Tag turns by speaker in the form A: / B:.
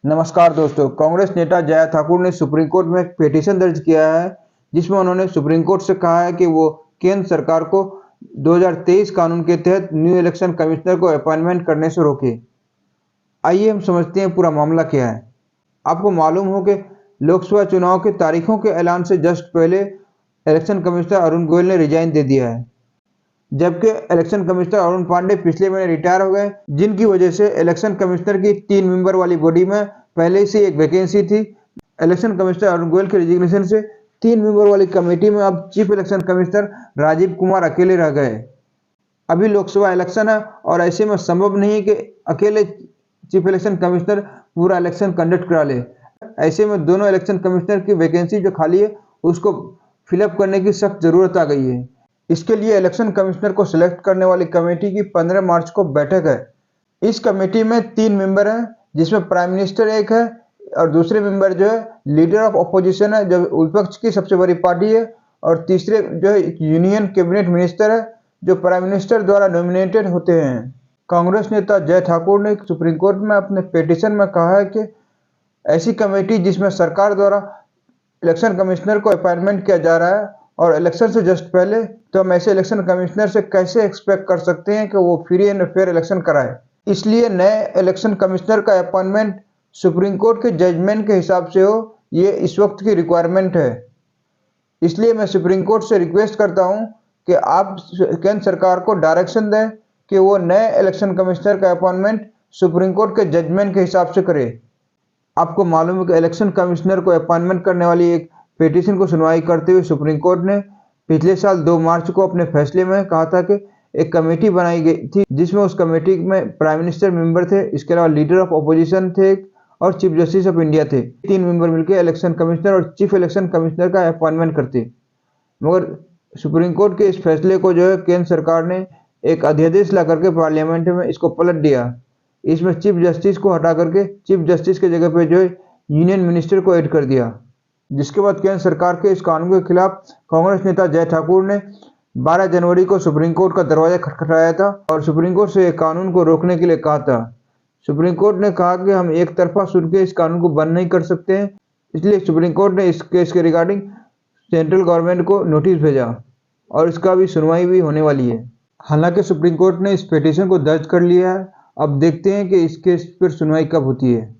A: नमस्कार दोस्तों, कांग्रेस नेता जया ठाकुर ने सुप्रीम कोर्ट में एक पिटीशन दर्ज किया है, जिसमें उन्होंने सुप्रीम कोर्ट से कहा है कि वो केंद्र सरकार को 2023 कानून के तहत न्यू इलेक्शन कमिश्नर को अपॉइंटमेंट करने से रोके। आइए हम समझते हैं पूरा मामला क्या है। आपको मालूम हो कि लोकसभा चुनाव के तारीखों के ऐलान से जस्ट पहले इलेक्शन कमिश्नर अरुण गोयल ने रिजाइन दे दिया है, जबकि इलेक्शन कमिश्नर अरुण पांडे पिछले महीने रिटायर हो गए, जिनकी वजह से इलेक्शन कमिश्नर की 3 मेंबर वाली बॉडी में पहले से एक वैकेंसी थी। इलेक्शन कमिश्नर अरुण गोयल के रिजिग्नेशन से 3 मेंबर वाली कमेटी में अब chief election commissioner Rajeev Kumar अकेले रह गए। अभी लोकसभा इलेक्शन है और ऐसे में संभव नहीं है कि अकेले चीफ इलेक्शन कमिश्नर पूरा इलेक्शन कंडक्ट करा ले। ऐसे में दोनों इलेक्शन कमिश्नर की वैकेंसी जो खाली है उसको फिलअप करने की सख्त जरूरत आ गई है। इसके लिए इलेक्शन कमिश्नर को सिलेक्ट करने वाली कमेटी की 15 मार्च को बैठक है। इस कमेटी में 3 मेंबर हैं, जिसमें प्राइम मिनिस्टर एक है और दूसरे मेंबर जो है लीडर ऑफ अपोजिशन है, जो विपक्ष की सबसे बड़ी पार्टी है, और तीसरे जो है यूनियन कैबिनेट मिनिस्टर है, जो प्राइम मिनिस्टर द्वारा नॉमिनेटेड होते हैं। कांग्रेस नेता जय ठाकुर ने सुप्रीम कोर्ट में अपने पिटीशन में कहा है कि ऐसी कमेटी जिसमें सरकार द्वारा इलेक्शन कमिश्नर को अपॉइंटमेंट किया जा रहा है और इलेक्शन से जस्ट पहले, तो हम ऐसे इलेक्शन कमिश्नर से कैसे एक्सपेक्ट कर सकते हैं कि वो फ्री एंड फेयर इलेक्शन कराए। इसलिए नए इलेक्शन कमिश्नर का अपॉइंटमेंट सुप्रीम कोर्ट के जजमेंट के हिसाब से हो, ये इस वक्त की रिक्वायरमेंट है। इसलिए मैं सुप्रीम कोर्ट से रिक्वेस्ट करता हूं कि आप केंद्र सरकार को डायरेक्शन दें कि वो नए इलेक्शन कमिश्नर का अपॉइंटमेंट सुप्रीम कोर्ट के जजमेंट के हिसाब से करे। आपको मालूम है कि इलेक्शन कमिश्नर को अपॉइंटमेंट करने वाली एक पिटीशन को सुनवाई करते हुए सुप्रीम कोर्ट ने पिछले साल 2 मार्च को अपने फैसले में कहा था कि एक कमेटी बनाई गई थी, जिसमें उस कमेटी में प्राइम मिनिस्टर मेंबर थे, इसके अलावा लीडर ऑफ अपोजिशन थे और चीफ जस्टिस ऑफ इंडिया थे। 3 मेंबर मिलकर इलेक्शन कमिश्नर और चीफ इलेक्शन कमिश्नर का अपॉइंटमेंट करते। मगर सुप्रीम कोर्ट के इस फैसले को जो है केंद्र सरकार ने एक अध्यादेश ला करके पार्लियामेंट में इसको पलट दिया। इसमें चीफ जस्टिस को हटा करके चीफ जस्टिस के जगह पे जो है यूनियन मिनिस्टर को ऐड कर दिया, जिसके बाद केंद्र सरकार के इस कानून के खिलाफ कांग्रेस नेता जय ठाकुर ने 12 जनवरी को सुप्रीम कोर्ट का दरवाजा खटखटाया था और सुप्रीम कोर्ट से कानून को रोकने के लिए कहा था। सुप्रीम कोर्ट ने कहा कि हम एक तरफा सुन के इस कानून को बंद नहीं कर सकते हैं, इसलिए सुप्रीम कोर्ट ने इस केस के रिगार्डिंग सेंट्रल गवर्नमेंट को नोटिस भेजा और इसका भी सुनवाई भी होने वाली है। हालांकि सुप्रीम कोर्ट ने इस पिटीशन को दर्ज कर लिया है, अब देखते हैं कि इस केस पर सुनवाई कब होती है।